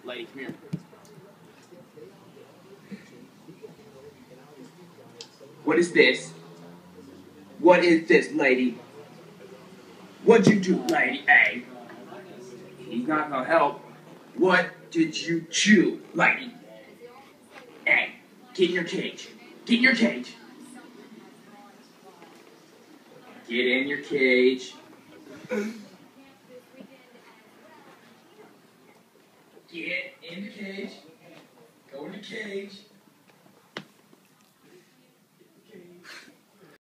Lady, come here. What is this? What is this, lady? What'd you do, lady? Hey. He's not gonna help. What did you chew, lady? Hey, get in your cage. Get in your cage. Get in your cage. Get in the cage. Go in the cage.